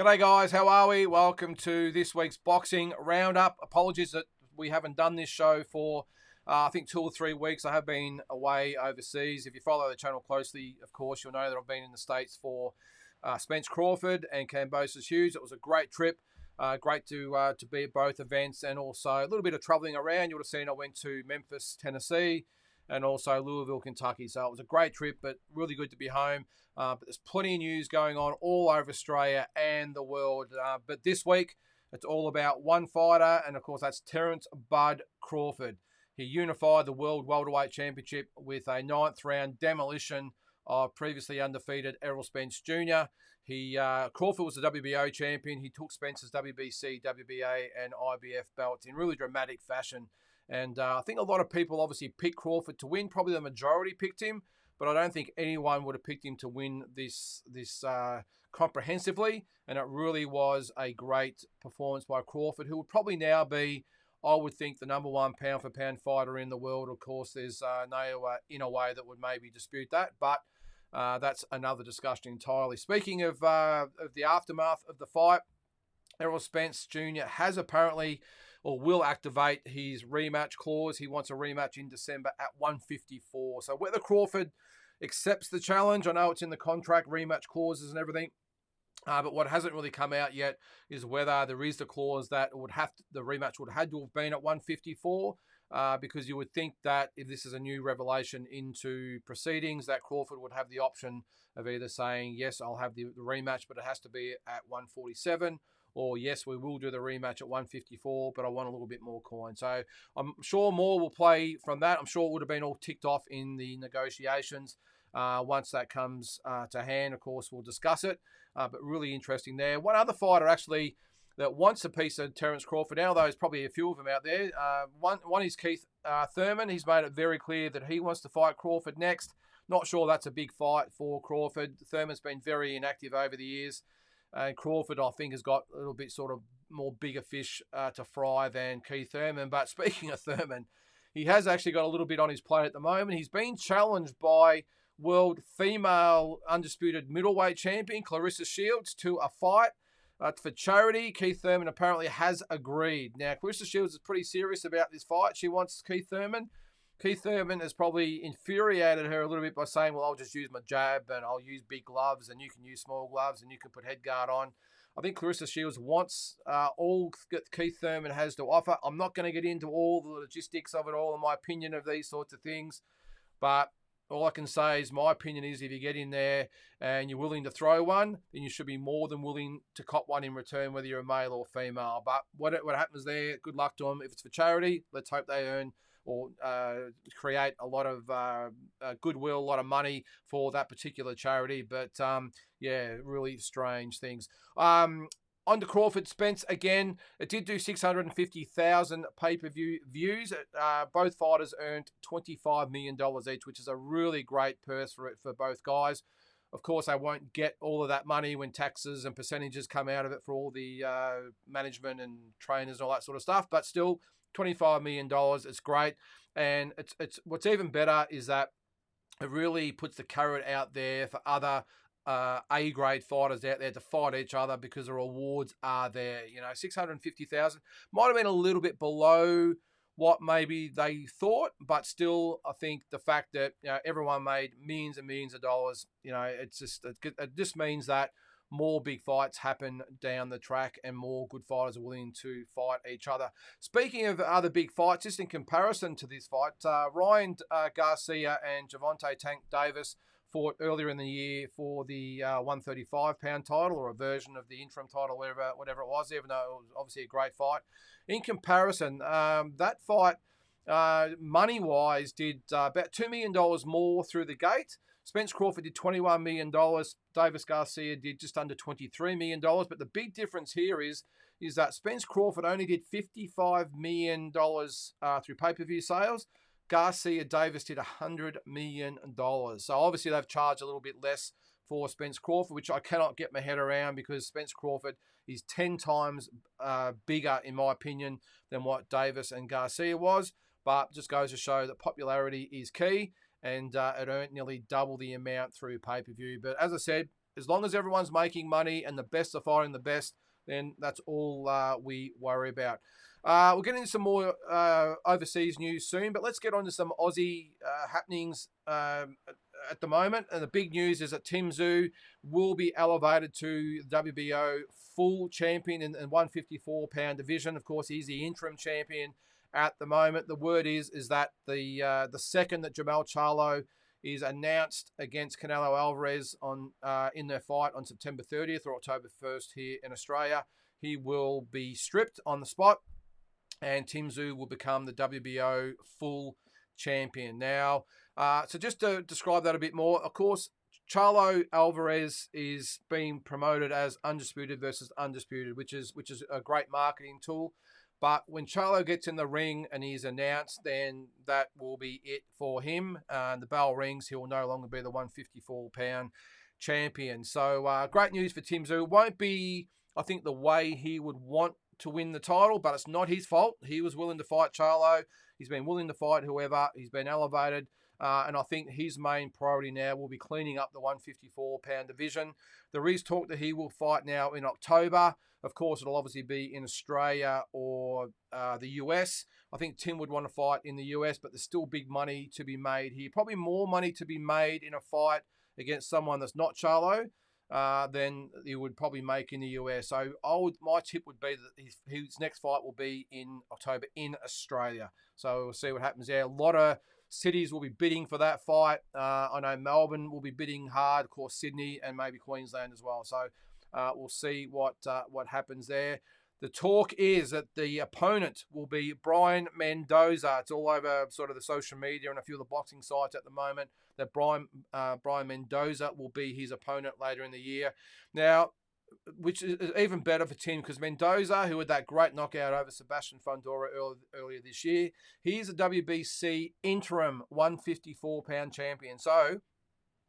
G'day guys, how are we? Welcome to this week's Boxing Roundup. Apologies that we haven't done this show for I think 2 or 3 weeks. I have been away overseas. If you follow the channel closely, of course, you'll know that I've been in the States for Spence Crawford and Kambosos Hughes. It was a great trip. Great to be at both events, and also a little bit of traveling around. You would have seen I went to Memphis, Tennessee, and also Louisville, Kentucky. So it was a great trip, but really good to be home. But there's plenty of news going on all over Australia and the world. But this week, it's all about one fighter, and of course, that's Terence "Bud" Crawford. He unified the World Welterweight Championship with a 9th round demolition of previously undefeated Errol Spence Jr. Crawford was the WBO champion. He took Spence's WBC, WBA, and IBF belts in really dramatic fashion. And I think a lot of people obviously picked Crawford to win. Probably the majority picked him, but I don't think anyone would have picked him to win this comprehensively. And it really was a great performance by Crawford, who would probably now be, I would think, the #1 pound-for-pound fighter in the world. Of course, there's no Inoue that would maybe dispute that, but that's another discussion entirely. Speaking of the aftermath of the fight, Errol Spence Jr. has apparently, or will activate his rematch clause. He wants a rematch in December at 154. So whether Crawford accepts the challenge, I know it's in the contract, rematch clauses and everything, but what hasn't really come out yet is whether there is the clause that the rematch would have had to have been at 154. Because you would think that if this is a new revelation into proceedings, that Crawford would have the option of either saying, yes, I'll have the rematch, but it has to be at 147, or yes, we will do the rematch at 154, but I want a little bit more coin. So I'm sure more will play from that. I'm sure it would have been all ticked off in the negotiations. Once that comes to hand, of course, we'll discuss it. But really interesting there. One other fighter actually that wants a piece of Terence Crawford now, though there's probably a few of them out there. One is Keith Thurman. He's made it very clear that he wants to fight Crawford next. Not sure that's a big fight for Crawford. Thurman's been very inactive over the years. And Crawford, I think, has got a little bit sort of more bigger fish to fry than Keith Thurman. But speaking of Thurman, he has actually got a little bit on his plate at the moment. He's been challenged by world female undisputed middleweight champion Claressa Shields to a fight for charity. Keith Thurman apparently has agreed. Now, Claressa Shields is pretty serious about this fight. She wants Keith Thurman. Keith Thurman has probably infuriated her a little bit by saying, well, I'll just use my jab and I'll use big gloves and you can use small gloves and you can put head guard on. I think Claressa Shields wants all that Keith Thurman has to offer. I'm not going to get into all the logistics of it all and my opinion of these sorts of things, but all I can say is my opinion is if you get in there and you're willing to throw one, then you should be more than willing to cop one in return, whether you're a male or female. But what happens there, good luck to them. If it's for charity, let's hope they earn or create a lot of goodwill, a lot of money for that particular charity. But, yeah, really strange things. On to Crawford Spence again. It did do 650,000 pay-per-view views. Both fighters earned $25 million each, which is a really great purse for both guys. Of course, they won't get all of that money when taxes and percentages come out of it for all the management and trainers and all that sort of stuff. But still, $25 million, it's great. And it's what's even better is that it really puts the carrot out there for other A-grade fighters out there to fight each other because the rewards are there. 650,000 might have been a little bit below what maybe they thought, but still, I think the fact that everyone made millions and millions of dollars, it just means that more big fights happen down the track and more good fighters are willing to fight each other. Speaking of other big fights, just in comparison to this fight, Ryan Garcia and Gervonta Tank Davis fought earlier in the year for the 135-pound title, or a version of the interim title, whatever it was, even though it was obviously a great fight. In comparison, that fight, money-wise, did about $2 million more through the gate. Spence Crawford did $21 million. Davis Garcia did just under $23 million. But the big difference here is that Spence Crawford only did $55 million through pay-per-view sales. Garcia Davis did $100 million. So obviously they've charged a little bit less for Spence Crawford, which I cannot get my head around because Spence Crawford is 10 times bigger, in my opinion, than what Davis and Garcia was. But just goes to show that popularity is key, and it earned nearly double the amount through pay-per-view. But as I said, as long as everyone's making money and the best are fighting the best, then that's all we worry about. We'll get into some more overseas news soon, but let's get on to some Aussie happenings at the moment. And the big news is that Tim Tszyu will be elevated to the WBO full champion in 154-pound division. Of course, he's the interim champion at the moment. The word is that the second that Jermell Charlo is announced against Canelo Alvarez on in their fight on September 30th or October 1st here in Australia, he will be stripped on the spot, and Tim Tszyu will become the WBO full champion. Now, so just to describe that a bit more, of course, Charlo Alvarez is being promoted as undisputed versus undisputed, which is a great marketing tool. But when Charlo gets in the ring and he's announced, then that will be it for him. The bell rings. He will no longer be the 154-pound champion. So great news for Tim Tszyu. Won't be, I think, the way he would want to win the title, but it's not his fault. He was willing to fight Charlo. He's been willing to fight whoever. He's been elevated. And I think his main priority now will be cleaning up the 154-pound division. There is talk that he will fight now in October. Of course, it'll obviously be in Australia or the US. I think Tim would want to fight in the US, but there's still big money to be made here. Probably more money to be made in a fight against someone that's not Charlo than he would probably make in the US. So my tip would be that his next fight will be in October in Australia. So we'll see what happens there. A lot of cities will be bidding for that fight. I know Melbourne will be bidding hard, of course, Sydney and maybe Queensland as well. So we'll see what happens there. The talk is that the opponent will be Brian Mendoza. It's all over sort of the social media and a few of the boxing sites at the moment that Brian Mendoza will be his opponent later in the year. Now, which is even better for Tim, because Mendoza, who had that great knockout over Sebastian Fundora earlier this year, he's a WBC interim 154-pound champion. So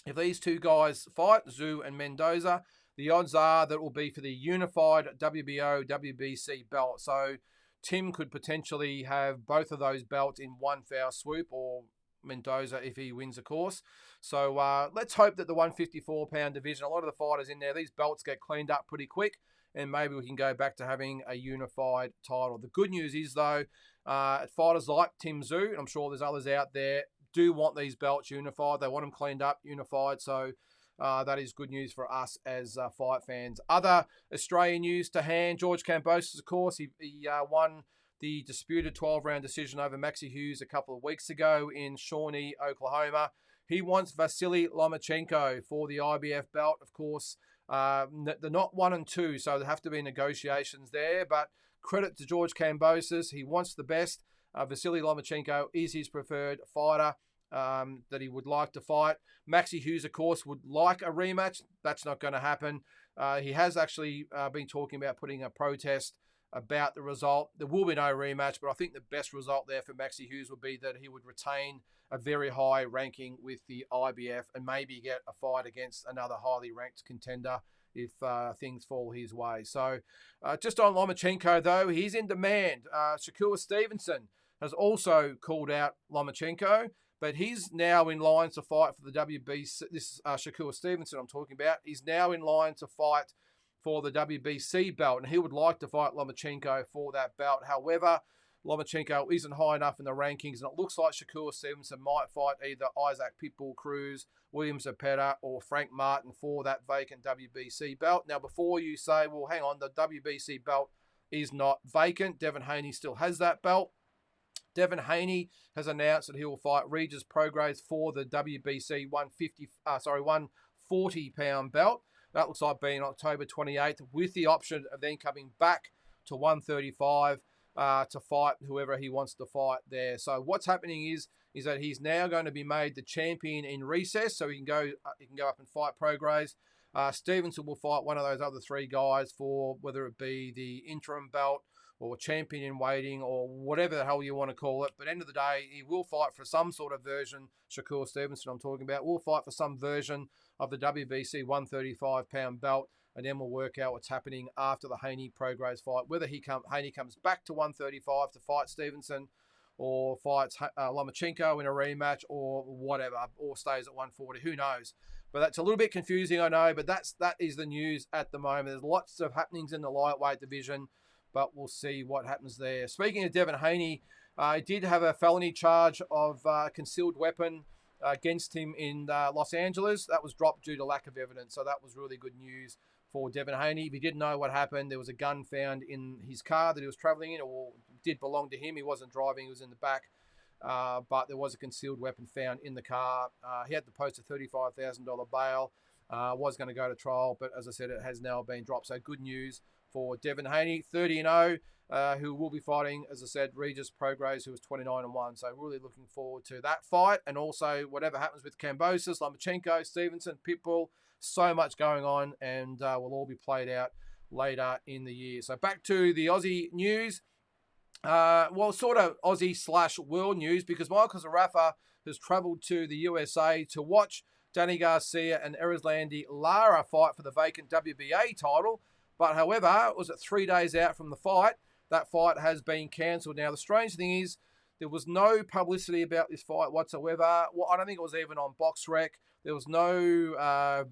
if these two guys fight, Tszyu and Mendoza, the odds are that it will be for the unified WBO, WBC belt. So Tim could potentially have both of those belts in one foul swoop, or Mendoza if he wins, of course. So let's hope that the 154-pound division, a lot of the fighters in there, these belts get cleaned up pretty quick, and maybe we can go back to having a unified title. The good news is, though, fighters like Tim Tszyu, and I'm sure there's others out there, do want these belts unified. They want them cleaned up, unified. So that is good news for us as fight fans. Other Australian news to hand, George Kambosos, of course, he won the disputed 12-round decision over Maxi Hughes a couple of weeks ago in Shawnee, Oklahoma. He wants Vasily Lomachenko for the IBF belt. Of course, they're not 1 and 2, so there have to be negotiations there. But credit to George Kambosos. He wants the best. Vasily Lomachenko is his preferred fighter that he would like to fight. Maxi Hughes, of course, would like a rematch. That's not going to happen. He has actually been talking about putting a protest about the result. There will be no rematch, but I think the best result there for Maxi Hughes would be that he would retain a very high ranking with the IBF and maybe get a fight against another highly ranked contender if things fall his way. So just on Lomachenko, though, he's in demand. Shakur Stevenson has also called out Lomachenko, but he's now in line to fight for the WBC. This is Shakur Stevenson I'm talking about. He's now in line to fight for the WBC belt, and he would like to fight Lomachenko for that belt. However, Lomachenko isn't high enough in the rankings, and it looks like Shakur Stevenson might fight either Isaac Pitbull Cruz, William Zepeda, or Frank Martin for that vacant WBC belt. Now, before you say, well, hang on, the WBC belt is not vacant. Devin Haney still has that belt. Devin Haney has announced that he will fight Regis Prograis for the WBC 140-pound belt. That looks like being October 28th, with the option of then coming back to 135 to fight whoever he wants to fight there. So what's happening is that he's now going to be made the champion in recess, so he can go up and fight Prograis. Stevenson will fight one of those other three guys for whether it be the interim belt or champion in waiting or whatever the hell you want to call it. But at the end of the day, he will fight for some sort of version, Shakur Stevenson I'm talking about, will fight for some version of the WBC 135-pound belt, and then we'll work out what's happening after the Haney-Prograis fight, whether Haney comes back to 135 to fight Stevenson or fights Lomachenko in a rematch or whatever, or stays at 140, who knows. But that's a little bit confusing, I know, but that is the news at the moment. There's lots of happenings in the lightweight division, but we'll see what happens there. Speaking of Devin Haney, he did have a felony charge of concealed weapon against him in Los Angeles. That was dropped due to lack of evidence, so that was really good news for Devin Haney. If he didn't know what happened, there was a gun found in his car that he was travelling in, or did belong to him. He wasn't driving, he was in the back. But there was a concealed weapon found in the car. He had to post a $35,000 bail. Was going to go to trial, but as I said, it has now been dropped. So good news for Devin Haney, 30-0, who will be fighting, as I said, Regis Prograis, who was 29-1. So really looking forward to that fight, and also whatever happens with Kambosos, Lomachenko, Stevenson, Pitbull. So much going on, and will all be played out later in the year. So back to the Aussie news. Well, sort of Aussie/world news, because Michael Zarafa has travelled to the USA to watch Danny Garcia and Erislandy Lara fight for the vacant WBA title. But however, was it 3 days out from the fight? That fight has been cancelled. Now, the strange thing is, there was no publicity about this fight whatsoever. Well, I don't think it was even on BoxRec. There was no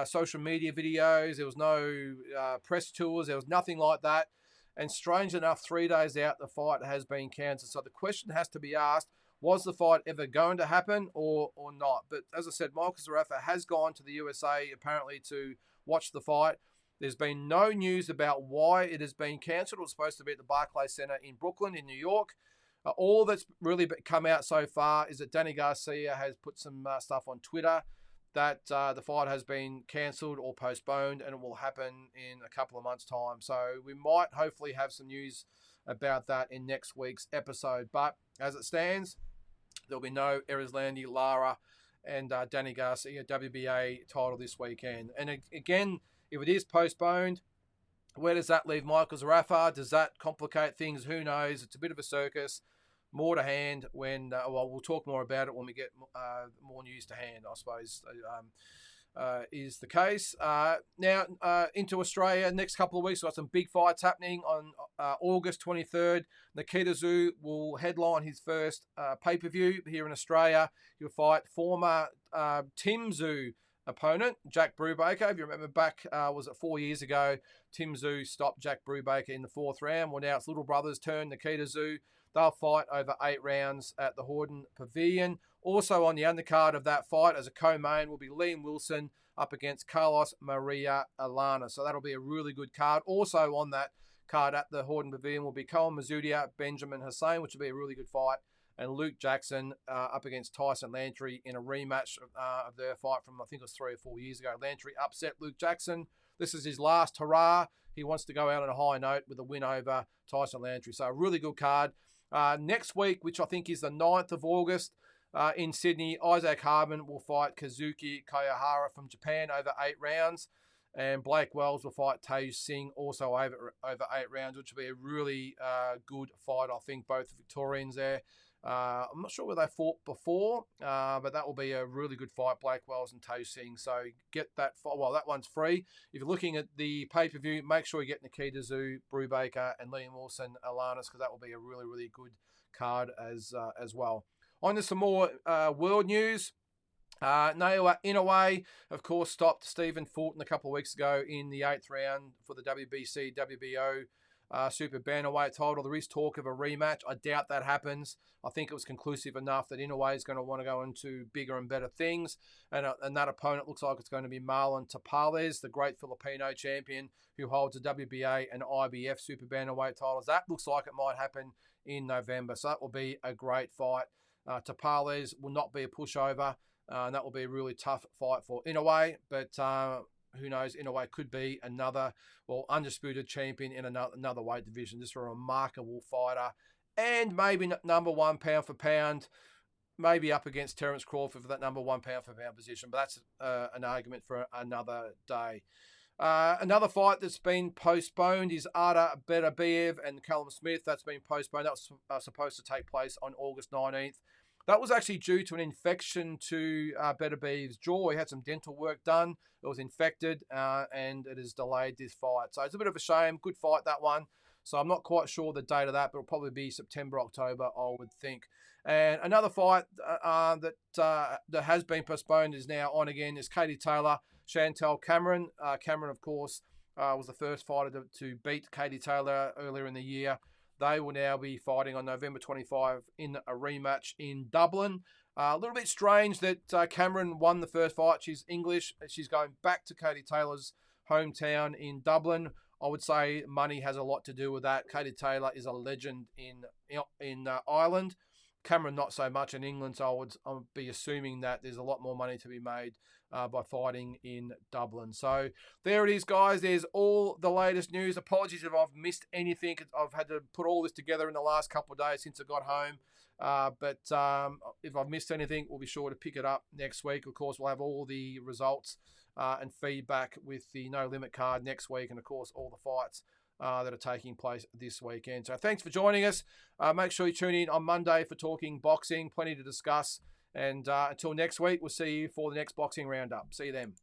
social media videos. There was no press tours. There was nothing like that. And strange enough, 3 days out, the fight has been cancelled. So the question has to be asked, was the fight ever going to happen or not? But as I said, Michael Zarafa has gone to the USA apparently to watch the fight. There's been no news about why it has been cancelled. It was supposed to be at the Barclays Center in Brooklyn, in New York. All that's really come out so far is that Danny Garcia has put some stuff on Twitter that the fight has been cancelled or postponed, and it will happen in a couple of months' time. So we might hopefully have some news about that in next week's episode. But as it stands, there'll be no Erislandy Lara and Danny Garcia WBA title this weekend. And again, if it is postponed, where does that leave Michael Zarafa? Does that complicate things? Who knows? It's a bit of a circus. More to hand when, we'll talk more about it when we get more news to hand, I suppose, is the case. Now, into Australia, next couple of weeks, we've got some big fights happening. On August 23rd, Nikita Tszyu will headline his first pay-per-view here in Australia. He'll fight former Tim Tszyu opponent, Jack Brubaker. If you remember back, was it 4 years ago, Tim Tszyu stopped Jack Brubaker in the 4th round. Well, now it's little brother's turn, Nikita Tszyu. They'll fight over 8 rounds at the Hordern Pavilion. Also on the undercard of that fight as a co-main will be Liam Wilson up against Carlos Maria Alana. So that'll be a really good card. Also on that card at the Hordern Pavilion will be Koen Mazzutia, Benjamin Hussein, which will be a really good fight. And Luke Jackson up against Tyson Lantry in a rematch of their fight from, I think it was 3 or 4 years ago. Lantry upset Luke Jackson. This is his last hurrah. He wants to go out on a high note with a win over Tyson Lantry. So a really good card. Next week, which I think is the 9th of August, in Sydney, Isaac Harbin will fight Kazuki Koyahara from Japan over 8 rounds. And Blake Wells will fight Tej Singh also over 8 rounds, which will be a really good fight, I think, both Victorians there. I'm not sure where they fought before, but that will be a really good fight, Blake Wells and Tej Singh. So get that fight. Well, that one's free. If you're looking at the pay-per-view, make sure you get Nikita Tszyu, Brubaker, and Liam Wilson, Alanis, because that will be a really, really good card as well. On to some more world news. Naoya Inoue, of course, stopped Stephen Fulton a couple of weeks ago in the 8th round for the WBC, WBO Super Bantamweight title. There is talk of a rematch. I doubt that happens. I think it was conclusive enough that Inoue is going to want to go into bigger and better things. And that opponent looks like it's going to be Marlon Tapales, the great Filipino champion who holds the WBA and IBF Super Bantamweight titles. That looks like it might happen in November. So that will be a great fight. Tapales will not be a pushover. And that will be a really tough fight for Inoue. But who knows, Inoue could be another, undisputed champion in another weight division. Just a remarkable fighter. And maybe number 1 pound for pound, maybe up against Terence Crawford for that number 1 pound for pound position. But that's an argument for another day. Another fight that's been postponed is Artur Beterbiev and Callum Smith. That's been postponed. That was supposed to take place on August 19th. That was actually due to an infection to Beterbiev's jaw. He had some dental work done. It was infected, and it has delayed this fight. So it's a bit of a shame. Good fight, that one. So I'm not quite sure the date of that, but it'll probably be September, October, I would think. And another fight that has been postponed is now on again is Katie Taylor, Chantel Cameron. Cameron, of course, was the first fighter to beat Katie Taylor earlier in the year. They will now be fighting on November 25 in a rematch in Dublin. A little bit strange that Cameron won the first fight. She's English. She's going back to Katie Taylor's hometown in Dublin. I would say money has a lot to do with that. Katie Taylor is a legend in Ireland. Cameron not so much in England, so I would be assuming that there's a lot more money to be made by fighting in Dublin. So there it is, guys. There's all the latest news. Apologies if I've missed anything. I've had to put all this together in the last couple of days since I got home. But if I've missed anything, we'll be sure to pick it up next week. Of course, we'll have all the results and feedback with the No Limit card next week, and of course all the fights that are taking place this weekend. So thanks for joining us. Make sure you tune in on Monday for Talking Boxing. Plenty to discuss. And until next week, we'll see you for the next Boxing Roundup. See you then.